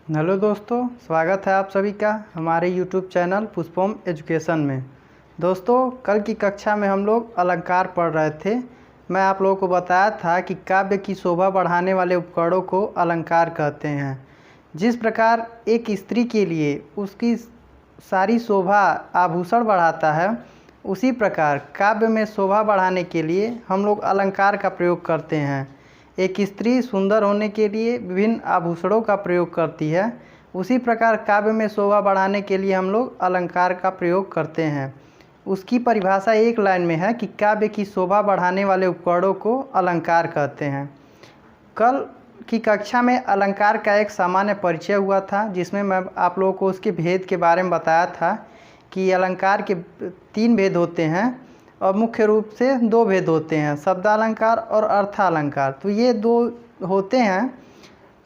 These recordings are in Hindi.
हेलो दोस्तों, स्वागत है आप सभी का हमारे YouTube चैनल पुष्पम एजुकेशन में। दोस्तों, कल की कक्षा में हम लोग अलंकार पढ़ रहे थे। मैं आप लोगों को बताया था कि काव्य की शोभा बढ़ाने वाले उपकरणों को अलंकार कहते हैं। जिस प्रकार एक स्त्री के लिए उसकी सारी शोभा आभूषण बढ़ाता है, उसी प्रकार काव्य में शोभा बढ़ाने के लिए हम लोग अलंकार का प्रयोग करते हैं। एक स्त्री सुंदर होने के लिए विभिन्न आभूषणों का प्रयोग करती है, उसी प्रकार काव्य में शोभा बढ़ाने के लिए हम लोग अलंकार का प्रयोग करते हैं। उसकी परिभाषा एक लाइन में है कि काव्य की शोभा बढ़ाने वाले उपकरणों को अलंकार कहते हैं। कल की कक्षा में अलंकार का एक सामान्य परिचय हुआ था, जिसमें मैं आप लोगों को उसके भेद के बारे में बताया था कि अलंकार के 3 भेद होते हैं और मुख्य रूप से 2 भेद होते हैं, शब्दालंकार और अर्थालंकार। तो ये 2 होते हैं,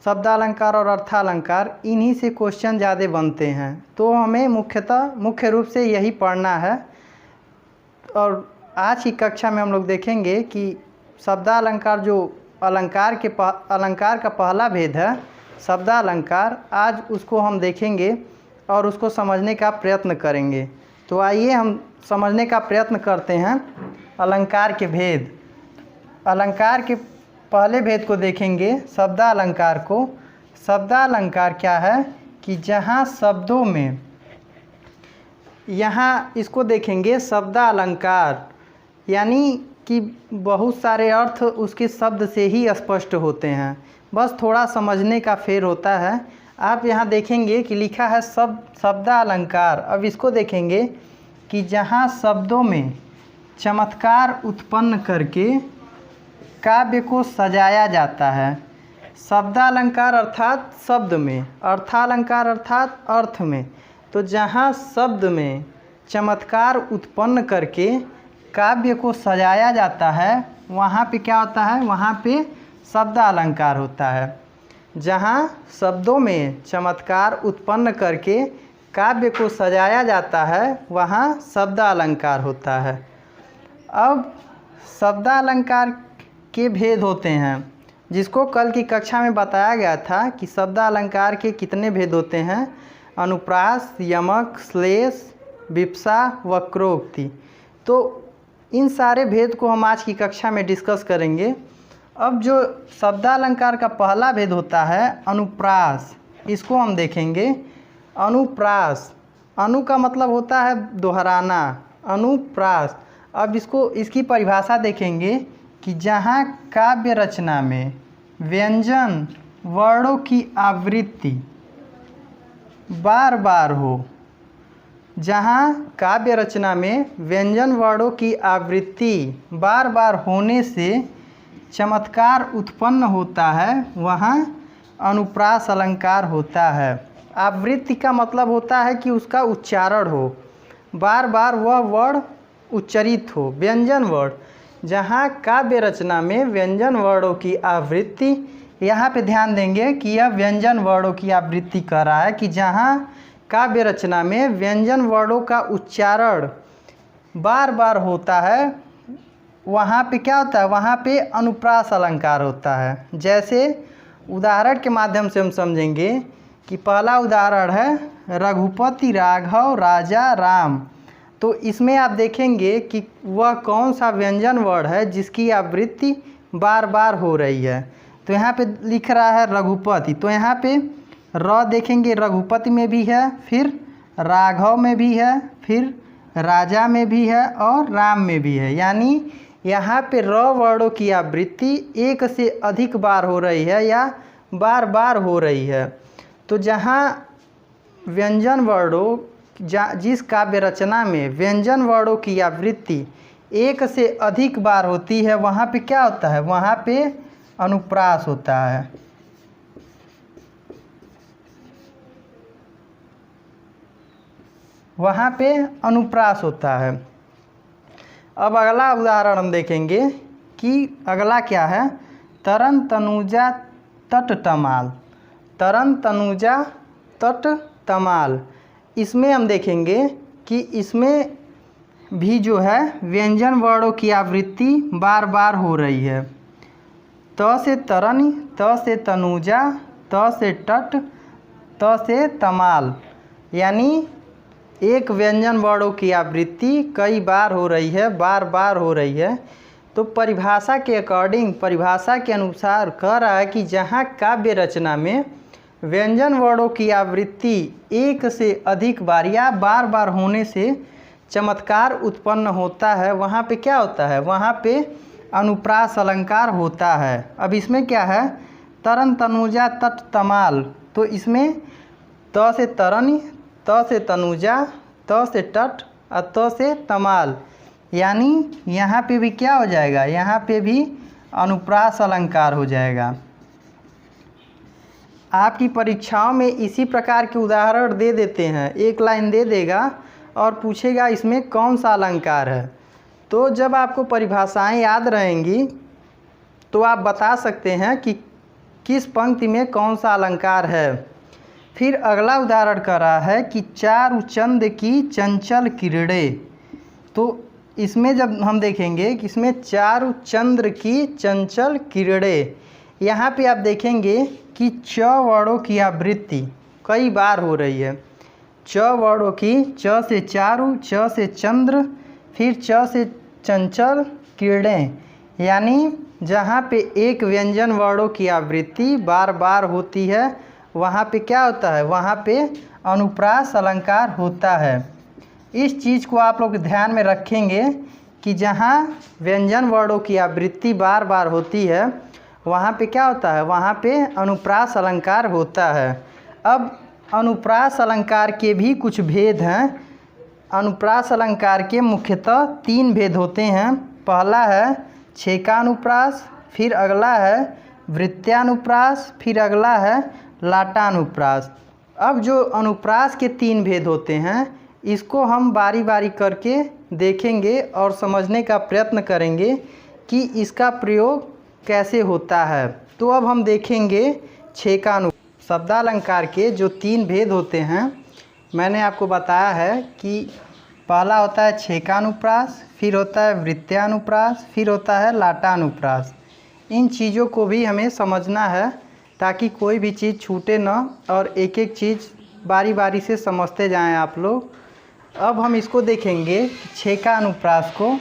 शब्दालंकार और अर्थालंकार। इन्हीं से क्वेश्चन ज़्यादा बनते हैं, तो हमें मुख्य रूप से यही पढ़ना है। और आज की कक्षा में हम लोग देखेंगे कि शब्दालंकार जो अलंकार का पहला भेद है, शब्दालंकार, आज उसको हम देखेंगे और उसको समझने का प्रयत्न करेंगे। तो आइए हम समझने का प्रयत्न करते हैं अलंकार के भेद। अलंकार के पहले भेद को देखेंगे, शब्दालंकार को। शब्दालंकार क्या है कि जहाँ शब्दों में, यहाँ इसको देखेंगे शब्दालंकार, यानी कि बहुत सारे अर्थ उसके शब्द से ही स्पष्ट होते हैं, बस थोड़ा समझने का फेर होता है। आप यहाँ देखेंगे कि लिखा है शब्दालंकार। अब इसको देखेंगे कि जहाँ शब्दों में चमत्कार उत्पन्न करके काव्य को सजाया जाता है। शब्दालंकार अर्थात शब्द में, अर्थालंकार अर्थात अर्थ में। तो जहाँ शब्द में चमत्कार उत्पन्न करके काव्य को सजाया जाता है, वहाँ पे क्या होता है? वहाँ पे शब्दालंकार होता है। जहाँ शब्दों में चमत्कार उत्पन्न करके काव्य को सजाया जाता है, वहाँ शब्दालंकार होता है। अब शब्दालंकार के भेद होते हैं, जिसको कल की कक्षा में बताया गया था कि शब्दालंकार के कितने भेद होते हैं: अनुप्रास, यमक, श्लेष, विवक्षा, वक्रोक्ति। तो इन सारे भेद को हम आज की कक्षा में डिस्कस करेंगे। अब जो शब्दालंकार का पहला भेद होता है अनुप्रास, इसको हम देखेंगे। अनुप्रास, अनु का मतलब होता है दोहराना, अनुप्रास। अब इसकी परिभाषा देखेंगे कि जहाँ काव्य रचना में व्यंजन वर्णों की आवृत्ति बार बार हो, जहाँ काव्य रचना में व्यंजन वर्णों की आवृत्ति बार बार होने से चमत्कार उत्पन्न होता है, वहाँ अनुप्रास अलंकार होता है। आवृत्ति का मतलब होता है कि उसका उच्चारण हो, बार बार वह वर्ण उच्चरित हो, व्यंजन वर्ण। जहाँ काव्य रचना में व्यंजन वर्णों की आवृत्ति, यहाँ पे ध्यान देंगे कि यह व्यंजन वर्णों की आवृत्ति कर रहा है, कि जहाँ काव्य रचना में व्यंजन वर्णों का उच्चारण बार बार होता है, वहाँ पे क्या होता है? वहाँ पे अनुप्रास अलंकार होता है। जैसे उदाहरण के माध्यम से हम समझेंगे कि पहला उदाहरण है रघुपति राघव राजा राम। तो इसमें आप देखेंगे कि वह कौन सा व्यंजन वर्ण है जिसकी आवृत्ति बार बार हो रही है। तो यहाँ पे लिख रहा है रघुपति, तो यहाँ पे र देखेंगे रघुपति में भी है, फिर राघव में भी है, फिर राजा में भी है और राम में भी है। यानी यहाँ पे र वर्णों की आवृत्ति एक से अधिक बार हो रही है या बार बार हो रही है। तो जहाँ व्यंजन वर्णों, जिस काव्य रचना में व्यंजन वर्णों की आवृत्ति एक से अधिक बार होती है, वहाँ पे क्या होता है? वहाँ पे अनुप्रास होता है। वहाँ पे अनुप्रास होता है। अब अगला उदाहरण हम देखेंगे कि अगला क्या है, तरन तनुजा तट तमाल। तरन तनुजा तट तमाल, इसमें हम देखेंगे कि इसमें भी जो है व्यंजन वर्णों की आवृत्ति बार बार हो रही है। त से तरन, त से तनुजा, त से तट, त से तमाल, यानी एक व्यंजन वर्णों की आवृत्ति कई बार हो रही है, बार बार हो रही है। तो परिभाषा के अकॉर्डिंग, परिभाषा के अनुसार कह रहा है कि जहाँ काव्य रचना में व्यंजन वर्णों की आवृत्ति एक से अधिक बार या बार बार होने से चमत्कार उत्पन्न होता है, वहाँ पे क्या होता है, वहाँ पे अनुप्रास अलंकार होता है। अब इसमें क्या है, तरन तनुजा तट तमाल, तो इसमें त से तरन, त से तनुजा, त से तट और त से तमाल, यानी यहाँ पे भी क्या हो जाएगा, यहाँ पे भी अनुप्रास अलंकार हो जाएगा। आपकी परीक्षाओं में इसी प्रकार के उदाहरण दे देते हैं, एक लाइन दे देगा और पूछेगा इसमें कौन सा अलंकार है। तो जब आपको परिभाषाएं याद रहेंगी तो आप बता सकते हैं कि किस पंक्ति में कौन सा अलंकार है। फिर अगला उदाहरण कर रहा है कि चारु चंद की चंचल किरणें, तो इसमें जब हम देखेंगे कि इसमें चारु चंद्र की चंचल किरणें, यहाँ पे आप देखेंगे कि च वर्णों की आवृत्ति कई बार हो रही है। च वर्णों की, च से चारु, च से चंद्र, फिर च से चंचल किरणें, यानी जहाँ पे एक व्यंजन वर्णों की आवृत्ति बार बार होती है वहाँ पे क्या होता है, वहाँ पे अनुप्रास अलंकार होता है। इस चीज़ को आप लोग ध्यान में रखेंगे कि जहाँ व्यंजन वर्णों की आवृत्ति बार बार होती है वहाँ पे क्या होता है, वहाँ पे अनुप्रास अलंकार होता है। अब अनुप्रास अलंकार के भी कुछ भेद हैं। अनुप्रास अलंकार के मुख्यतः 3 भेद होते हैं। पहला है छेकानुप्रास, फिर अगला है वृत्त्यानुप्रास, फिर अगला है लाटानुप्रास। अब जो अनुप्रास के 3 भेद होते हैं इसको हम बारी बारी करके देखेंगे और समझने का प्रयत्न करेंगे कि इसका प्रयोग कैसे होता है। तो अब हम देखेंगे शब्दालंकार के जो 3 भेद होते हैं। मैंने आपको बताया है कि पहला होता है छेकानुप्रास, फिर होता है वृत्त्यानुप्रास, फिर होता है लाटानुप्रास। इन चीज़ों को भी हमें समझना है ताकि कोई भी चीज़ छूटे ना और एक एक चीज़ बारी बारी से समझते जाएं आप लोग। अब हम इसको देखेंगे छेकानुप्रास को।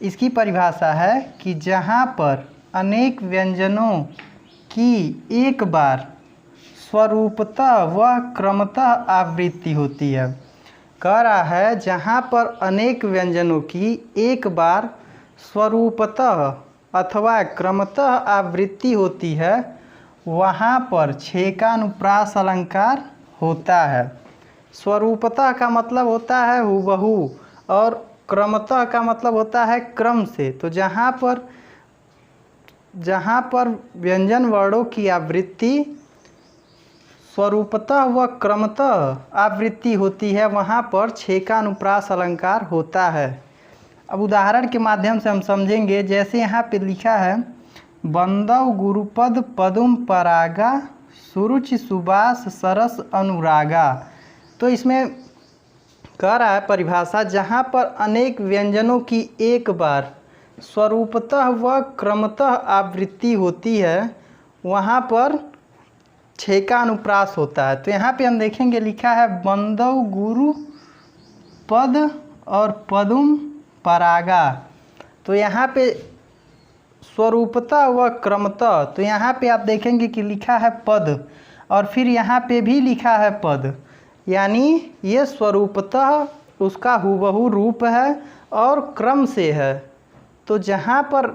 इसकी परिभाषा है कि जहाँ पर अनेक व्यंजनों की एक बार स्वरूपतः व क्रमतः आवृत्ति होती है। कह रहा है जहाँ पर अनेक व्यंजनों की एक बार स्वरूपतः अथवा क्रमतः आवृत्ति होती है वहाँ पर छेकानुप्रास अलंकार होता है। स्वरूपतः का मतलब होता है हुबहू और क्रमतः का मतलब होता है क्रम से। तो जहाँ पर व्यंजन वर्णों की आवृत्ति स्वरूपतः व क्रमतः आवृत्ति होती है वहाँ पर छेकानुप्रास अलंकार होता है। अब उदाहरण के माध्यम से हम समझेंगे। जैसे यहाँ पे लिखा है बंदव गुरुपद पदुम परागा सुरुचि सुबास सरस अनुरागा। तो इसमें कह रहा है परिभाषा जहाँ पर अनेक व्यंजनों की एक बार स्वरूपतः व क्रमतः आवृत्ति होती है वहाँ पर छेकानुप्रास होता है। तो यहाँ पे हम देखेंगे लिखा है बंदव गुरु पद और पदुम परागा। तो यहाँ पे स्वरूपतः व क्रमतः, तो यहाँ पे आप देखेंगे कि लिखा है पद और फिर यहाँ पे भी लिखा है पद, यानी ये स्वरूपतः उसका हुबहू रूप है और क्रम से है। तो जहाँ पर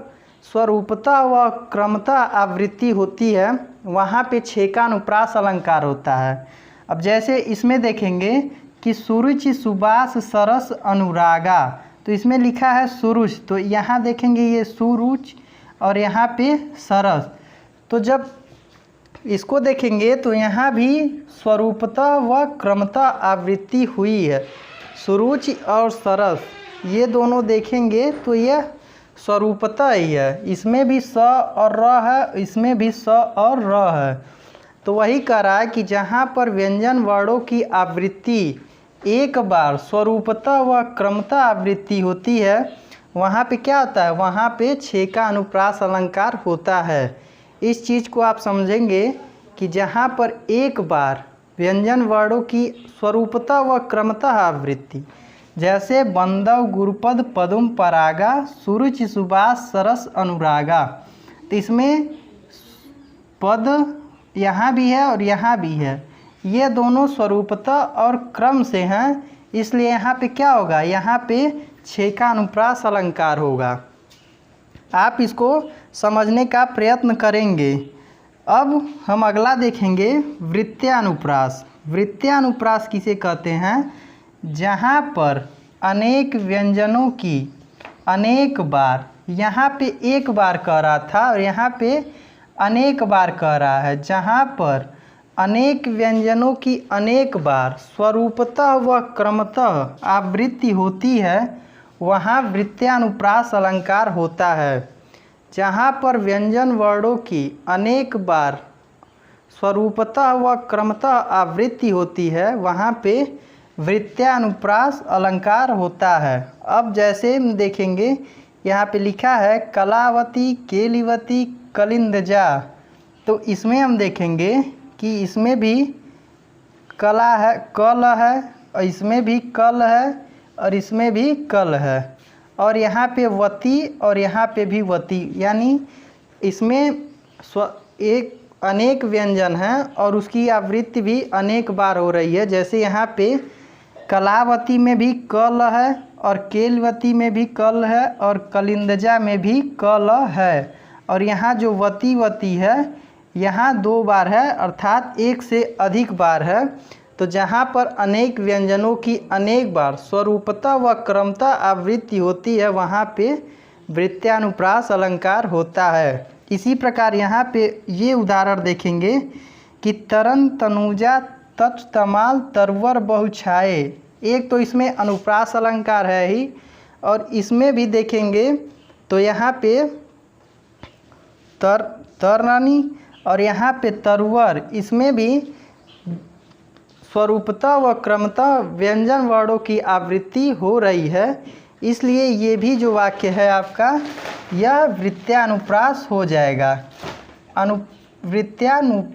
स्वरूपतः व क्रमतः आवृत्ति होती है वहाँ पे छेकानुप्रास अलंकार होता है। अब जैसे इसमें देखेंगे कि सुरुचि सुबास सरस अनुरागा, तो इसमें लिखा है सुरुच, तो यहाँ देखेंगे ये सुरुच और यहाँ पे सरस। तो जब इसको देखेंगे तो यहाँ भी स्वरूपतः व क्रमतः आवृत्ति हुई है। सुरुचि और सरस ये दोनों देखेंगे तो यह स्वरूपतः ही है। इसमें भी स और र है, इसमें भी स और र है। तो वही कह रहा है कि जहाँ पर व्यंजन वर्णों की आवृत्ति एक बार स्वरूपतः व क्रमतः आवृत्ति होती है वहाँ पे क्या होता है, वहाँ पे छेकानुप्रास अलंकार होता है। इस चीज़ को आप समझेंगे कि जहाँ पर एक बार व्यंजन वर्णों की स्वरूपतः व क्रमतः आवृत्ति, जैसे बंदव गुरुपद पदुम परागा सुरुचि सुबास सरस अनुरागा। तो इसमें पद यहाँ भी है और यहाँ भी है, ये दोनों स्वरूपतः और क्रम से हैं, इसलिए यहाँ पे क्या होगा, यहाँ पे छः का अनुप्रास अलंकार होगा। आप इसको समझने का प्रयत्न करेंगे। अब हम अगला देखेंगे वृत्त्यानुप्रास। वृत्त्यानुप्रास किसे कहते हैं, जहाँ पर अनेक व्यंजनों की अनेक बार, यहाँ पे एक बार कह रहा था और यहाँ पे अनेक बार कह रहा है, जहाँ पर अनेक व्यंजनों की अनेक बार स्वरूपतः व क्रमतः आवृत्ति होती है, वहाँ वृत्त्यानुप्रास अलंकार होता है। जहाँ पर व्यंजन वर्णों की अनेक बार स्वरूपतः व क्रमतः आवृत्ति होती है, वहाँ पे वृत्त्यानुप्रास अलंकार होता है। अब जैसे हम देखेंगे, यहाँ पे लिखा है कलावती केलिवती कलिंदजा, तो इसमें हम देखेंगे कि इसमें भी कला है, कल है, और इसमें भी कल है और इसमें भी कल है, और यहाँ पे वती और यहाँ पे भी वती, यानी इसमें एक अनेक व्यंजन हैं और उसकी आवृत्ति भी अनेक बार हो रही है। जैसे यहाँ पे कलावती में भी कल है और केलवती में भी कल है और कलिंदजा में भी कल है, और यहाँ जो वती वती है यहाँ 2 बार है, अर्थात एक से अधिक बार है। तो जहाँ पर अनेक व्यंजनों की अनेक बार स्वरूपतः व क्रमतः आवृत्ति होती है, वहाँ पे वृत्त्यानुप्रास अलंकार होता है। इसी प्रकार यहाँ पे ये उदाहरण देखेंगे कि तरन तनुजा तट तमाल तरवर बहुछाए, एक तो इसमें अनुप्रास अलंकार है ही, और इसमें भी देखेंगे तो यहाँ पे तरनानी और यहाँ पे तरवर, इसमें भी स्वरूपतः व क्रमतः व्यंजन वर्णों की आवृत्ति हो रही है, इसलिए ये भी जो वाक्य है आपका, यह वृत्त्यानुप्रास हो जाएगा। वृत्त्यानुप्रास,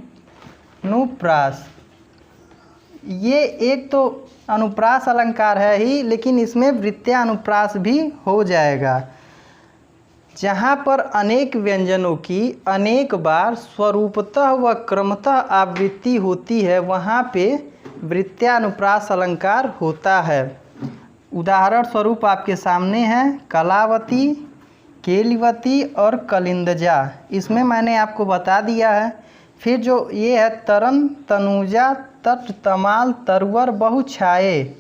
ये एक तो अनुप्रास अलंकार है ही, लेकिन इसमें वृत्त्यानुप्रास भी हो जाएगा। जहाँ पर अनेक व्यंजनों की अनेक बार स्वरूपतः व क्रमतः आवृत्ति होती है, वहाँ पे वृत्त्यानुप्रास अलंकार होता है। उदाहरण स्वरूप आपके सामने है कलावती, केलिवती और कलिंदजा, इसमें मैंने आपको बता दिया है। फिर जो ये है तरन तनुजा तट तमाल तरवर बहुछाए,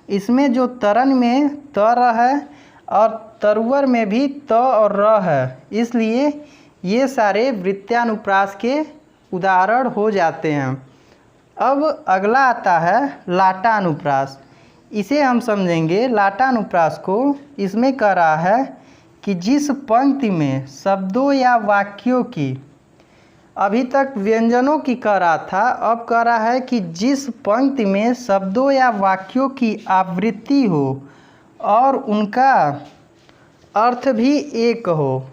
इसमें जो तरन में तर है और तरवर में भी त और र है, इसलिए ये सारे वृत्त्यानुप्रास के उदाहरण हो जाते हैं। अब अगला आता है लाटानुप्रास। इसे हम समझेंगे लाटानुप्रास को। इसमें कह रहा है कि जिस पंक्ति में शब्दों या वाक्यों की, अभी तक व्यंजनों की कह रहा था, अब कह रहा है कि जिस पंक्ति में शब्दों या वाक्यों की आवृत्ति हो और उनका अर्थ भी एक हो,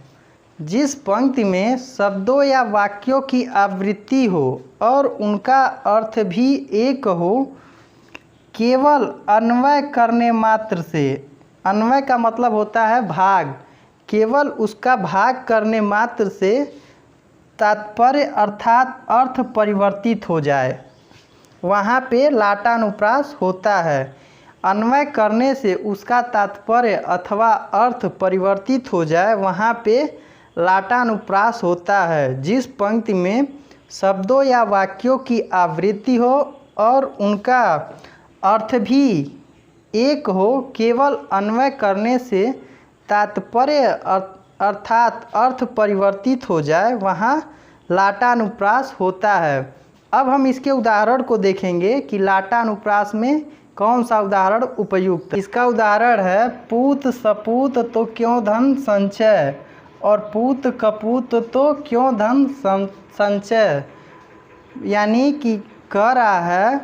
जिस पंक्ति में शब्दों या वाक्यों की आवृत्ति हो और उनका अर्थ भी एक हो, केवल अन्वय करने मात्र से, अन्वय का मतलब होता है भाग, केवल उसका भाग करने मात्र से तात्पर्य अर्थात अर्थ परिवर्तित हो जाए, वहाँ पे लाटानुप्रास होता है। अन्वय करने से उसका तात्पर्य अथवा अर्थ परिवर्तित हो जाए, वहाँ पे लाटानुप्रास होता है। जिस पंक्ति में शब्दों या वाक्यों की आवृत्ति हो और उनका अर्थ भी एक हो, केवल अन्वय करने से तात्पर्य अर्थात अर्थ परिवर्तित हो जाए, वहाँ लाटानुप्रास होता है। अब हम इसके उदाहरण को देखेंगे कि लाटानुप्रास में कौन सा उदाहरण उपयुक्त है। इसका उदाहरण है पूत सपूत तो क्यों धन संचय, और पूत कपूत तो क्यों धन संचय, यानी कि कह रहा है,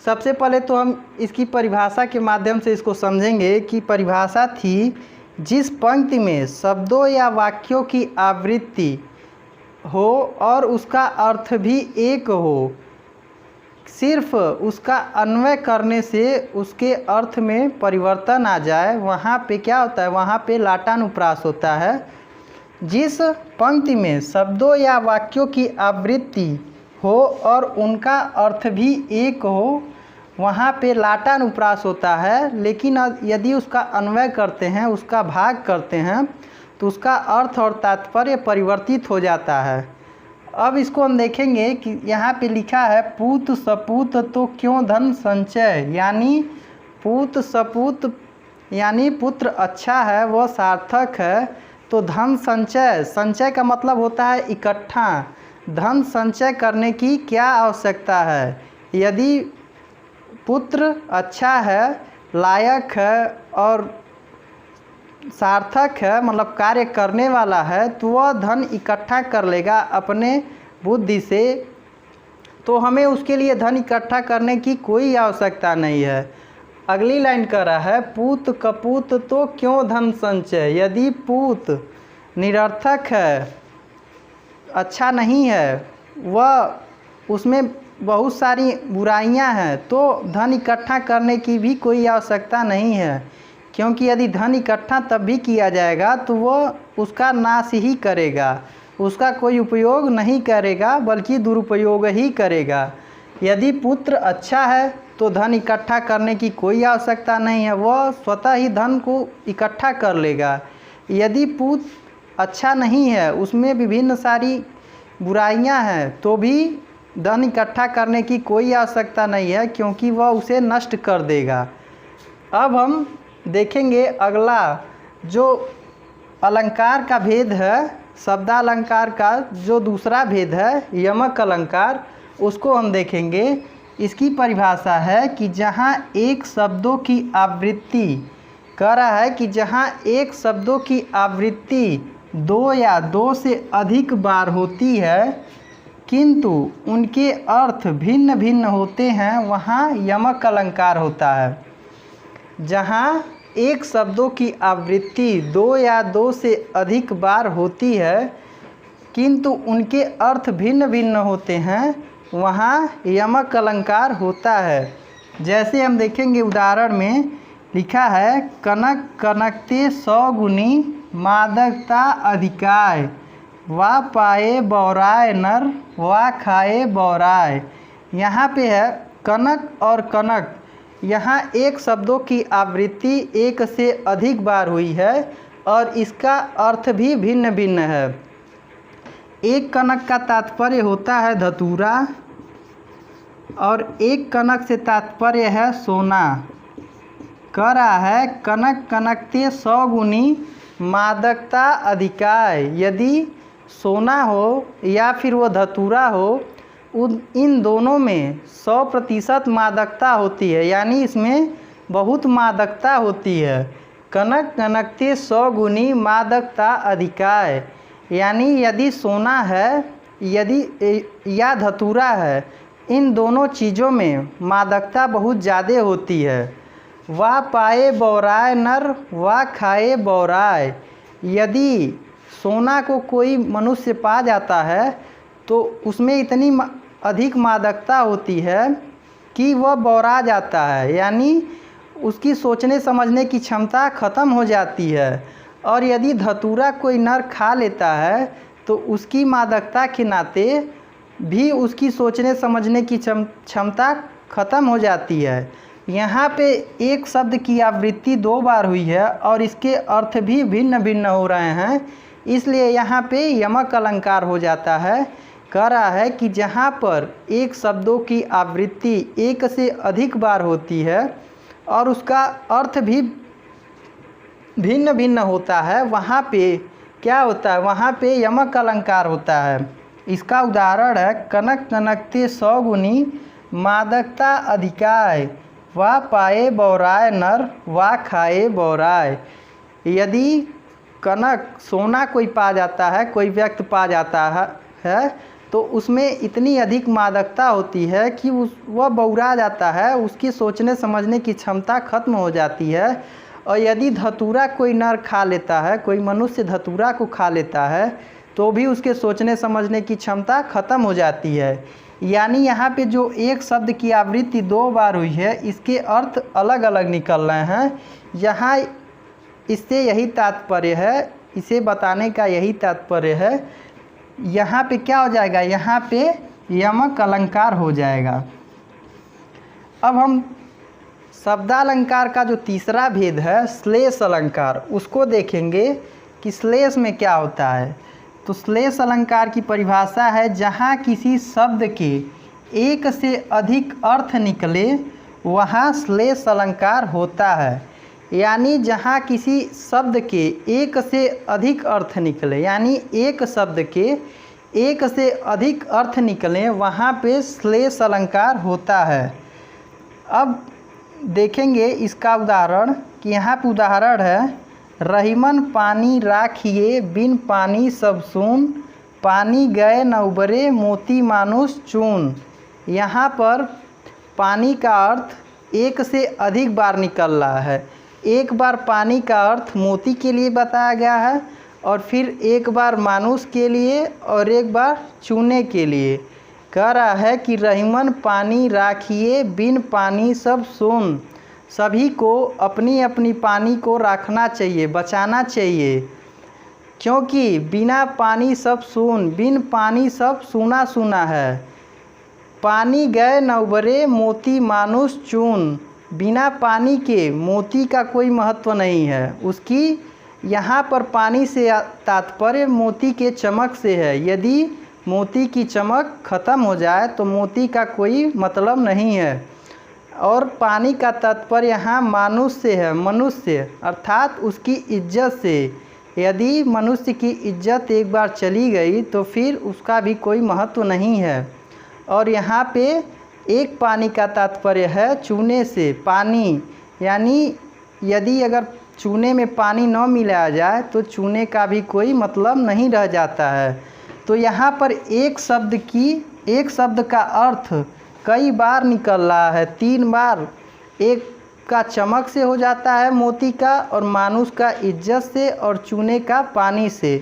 सबसे पहले तो हम इसकी परिभाषा के माध्यम से इसको समझेंगे कि परिभाषा थी, जिस पंक्ति में शब्दों या वाक्यों की आवृत्ति हो और उसका अर्थ भी एक हो, सिर्फ उसका अन्वय करने से उसके अर्थ में परिवर्तन आ जाए, वहाँ पे क्या होता है, वहाँ पे लाटानुप्रास होता है। जिस पंक्ति में शब्दों या वाक्यों की आवृत्ति हो और उनका अर्थ भी एक हो, वहाँ पे लाटानुप्रास होता है। लेकिन यदि उसका अन्वय करते हैं, उसका भाग करते हैं, तो उसका अर्थ और तात्पर्य परिवर्तित हो जाता है। अब इसको हम देखेंगे कि यहाँ पे लिखा है पूत सपूत तो क्यों धन संचय, यानी पूत सपूत यानी पुत्र अच्छा है, वह सार्थक है, तो धन संचय, संचय का मतलब होता है इकट्ठा। धन संचय करने की क्या आवश्यकता है? यदि पुत्र अच्छा है, लायक है और सार्थक है, मतलब कार्य करने वाला है, तो वह धन इकट्ठा कर लेगा अपने बुद्धि से। तो हमें उसके लिए धन इकट्ठा करने की कोई आवश्यकता नहीं है। अगली लाइन कह रहा है पूत कपूत तो क्यों धन संचय। यदि पूत निरर्थक है, अच्छा नहीं है, वह उसमें बहुत सारी बुराइयां हैं, तो धन इकट्ठा करने की भी कोई आवश्यकता नहीं है। क्योंकि यदि धन इकट्ठा तब भी किया जाएगा तो वह उसका नाश ही करेगा, उसका कोई उपयोग नहीं करेगा, बल्कि दुरुपयोग ही करेगा। यदि पुत्र अच्छा है तो धन इकट्ठा करने की कोई आवश्यकता नहीं है, वह स्वतः ही धन को इकट्ठा कर लेगा। यदि पुत्र अच्छा नहीं है, उसमें विभिन्न सारी बुराइयां हैं, तो भी धन इकट्ठा करने की कोई आवश्यकता नहीं है, क्योंकि वह उसे नष्ट कर देगा। अब हम देखेंगे अगला जो अलंकार का भेद है, शब्दालंकार का जो दूसरा भेद है यमक अलंकार, उसको हम देखेंगे। इसकी परिभाषा है कि जहाँ एक शब्दों की आवृत्ति, कह रहा है कि जहाँ एक शब्दों की आवृत्ति दो या दो से अधिक बार होती है किंतु उनके अर्थ भिन्न भिन्न होते हैं, वहाँ यमक अलंकार होता है। जहाँ एक शब्दों की आवृत्ति दो या दो से अधिक बार होती है किंतु उनके अर्थ भिन्न भिन्न होते हैं, वहाँ यमक अलंकार होता है। जैसे हम देखेंगे उदाहरण में लिखा है कनक कनकते 100 गुनी मादकता अधिकाय, वा पाए बौराय नर वा खाए बौराय। यहाँ पे है कनक और कनक, यहाँ एक शब्दों की आवृत्ति एक से अधिक बार हुई है और इसका अर्थ भी भिन्न भिन्न है। एक कनक का तात्पर्य होता है धतूरा और एक कनक से तात्पर्य है सोना। कह रहा है कनक कनकते 100 गुनी मादकता अधिकाय। यदि सोना हो या फिर वो धतूरा हो, इन दोनों में 100% मादकता होती है, यानी इसमें बहुत मादकता होती है। कनक कनकते 100 गुनी मादकता अधिकाय, यानी यदि सोना है यदि या धतूरा है, इन दोनों चीज़ों में मादकता बहुत ज़्यादा होती है। वा पाए बौराय नर वा खाए बौराय। यदि सोना को कोई मनुष्य पा जाता है तो उसमें इतनी अधिक मादकता होती है कि वह बौरा जाता है, यानी उसकी सोचने समझने की क्षमता ख़त्म हो जाती है। और यदि धतूरा कोई नर खा लेता है तो उसकी मादकता के नाते भी उसकी सोचने समझने की क्षमता ख़त्म हो जाती है। यहाँ पे एक शब्द की आवृत्ति 2 बार हुई है और इसके अर्थ भी भिन्न भिन्न हो रहे हैं, इसलिए यहाँ पे यमक अलंकार हो जाता है। कह रहा है कि जहाँ पर एक शब्दों की आवृत्ति एक से अधिक बार होती है और उसका अर्थ भी भिन्न भिन्न होता है, वहाँ पे क्या होता है, वहाँ पे यमक अलंकार होता है। इसका उदाहरण है कनक कनकते 100 गुनी मादकता अधिकाय, वा पाए बौराय नर वा खाए बौराय। यदि कनक सोना कोई पा जाता है, कोई व्यक्ति पा जाता है तो उसमें इतनी अधिक मादकता होती है कि वह बौरा जाता है, उसकी सोचने समझने की क्षमता खत्म हो जाती है। और यदि धतूरा कोई नर खा लेता है, कोई मनुष्य धतूरा को खा लेता है, तो भी उसके सोचने समझने की क्षमता खत्म हो जाती है। यानी यहाँ पे जो एक शब्द की आवृत्ति 2 बार हुई है, इसके अर्थ अलग अलग निकल रहे हैं। यहाँ इससे यही तात्पर्य है, इसे बताने का यही तात्पर्य है। यहाँ पे क्या हो जाएगा, यहाँ पे यमक अलंकार हो जाएगा। अब हम शब्दालंकार का जो तीसरा भेद है श्लेष अलंकार, उसको देखेंगे कि श्लेष में क्या होता है। तो श्लेष अलंकार की परिभाषा है जहाँ किसी शब्द के एक से अधिक अर्थ निकले वहाँ श्लेष अलंकार होता है। यानी जहाँ किसी शब्द के एक से अधिक अर्थ निकले, यानी एक शब्द के एक से अधिक अर्थ निकले, वहाँ पे श्लेष अलंकार होता है। अब देखेंगे इसका उदाहरण कि यहाँ पे उदाहरण है, रहीमन पानी राखिए बिन पानी सब सून, पानी गए न उबरे मोती मानुष चून। यहाँ पर पानी का अर्थ एक से अधिक बार निकल रहा है। एक बार पानी का अर्थ मोती के लिए बताया गया है, और फिर एक बार मानुष के लिए और एक बार चूने के लिए। कह रहा है कि रहीमन पानी राखिए बिन पानी सब सून, सभी को अपनी अपनी पानी को रखना चाहिए, बचाना चाहिए, क्योंकि बिना पानी सब सून, बिन पानी सब सूना सूना है। पानी गए न उबरे मोती मानुष चून, बिना पानी के मोती का कोई महत्व नहीं है। उसकी यहाँ पर पानी से तात्पर्य मोती के चमक से है। यदि मोती की चमक ख़त्म हो जाए तो मोती का कोई मतलब नहीं है। और पानी का तात्पर्य यहाँ मानुष से है, मनुष्य, अर्थात उसकी इज्जत से। यदि मनुष्य की इज्जत एक बार चली गई तो फिर उसका भी कोई महत्व नहीं है। और यहाँ पे एक पानी का तात्पर्य है चूने से, पानी, यानी यदि अगर चूने में पानी न मिलाया जाए तो चूने का भी कोई मतलब नहीं रह जाता है। तो यहाँ पर एक शब्द का अर्थ कई बार निकल रहा है, 3 बार। एक का चमक से हो जाता है मोती का, और मानुष का इज्जत से, और चूने का पानी से।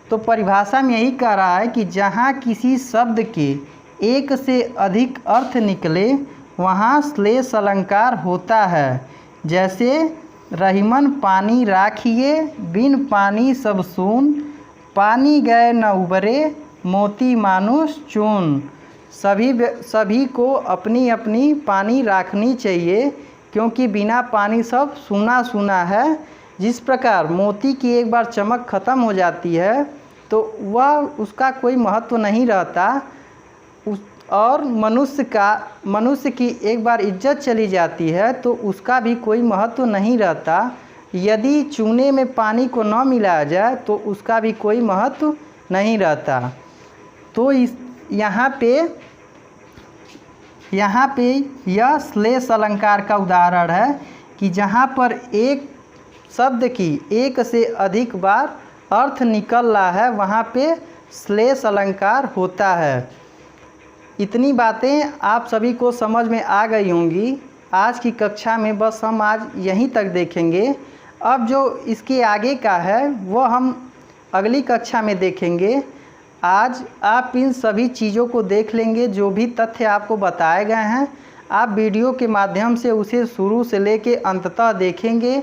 तो परिभाषा में यही कह रहा है कि जहाँ किसी शब्द के एक से अधिक अर्थ निकले वहाँ श्लेष अलंकार होता है। जैसे रहीमन पानी राखिए बिन पानी सब सून, पानी गए न उबरे मोती मानुष चून। सभी को अपनी अपनी पानी रखनी चाहिए, क्योंकि बिना पानी सब सूना सूना है। जिस प्रकार मोती की एक बार चमक ख़त्म हो जाती है तो वह उसका कोई महत्व नहीं रहता, और मनुष्य की एक बार इज्जत चली जाती है तो उसका भी कोई महत्व नहीं रहता। यदि चूने में पानी को न मिलाया जाए तो उसका भी कोई महत्व नहीं रहता। तो यहाँ पे यह श्लेष अलंकार का उदाहरण है कि जहाँ पर एक शब्द की एक से अधिक बार अर्थ निकल रहा है वहाँ पे श्लेष अलंकार होता है। इतनी बातें आप सभी को समझ में आ गई होंगी। आज की कक्षा में बस हम आज यहीं तक देखेंगे। अब जो इसके आगे का है वो हम अगली कक्षा में देखेंगे। आज आप इन सभी चीज़ों को देख लेंगे, जो भी तथ्य आपको बताए गए हैं आप वीडियो के माध्यम से उसे शुरू से लेके अंत तक देखेंगे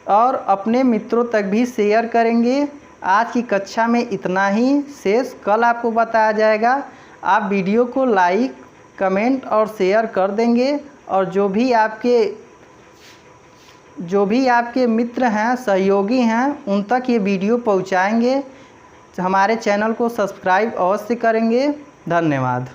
और अपने मित्रों तक भी शेयर करेंगे। आज की कक्षा में इतना ही, शेष कल आपको बताया जाएगा। आप वीडियो को लाइक, कमेंट और शेयर कर देंगे, और जो भी आपके मित्र हैं, सहयोगी हैं, उन तक ये वीडियो पहुंचाएंगे। हमारे चैनल को सब्सक्राइब अवश्य करेंगे। धन्यवाद।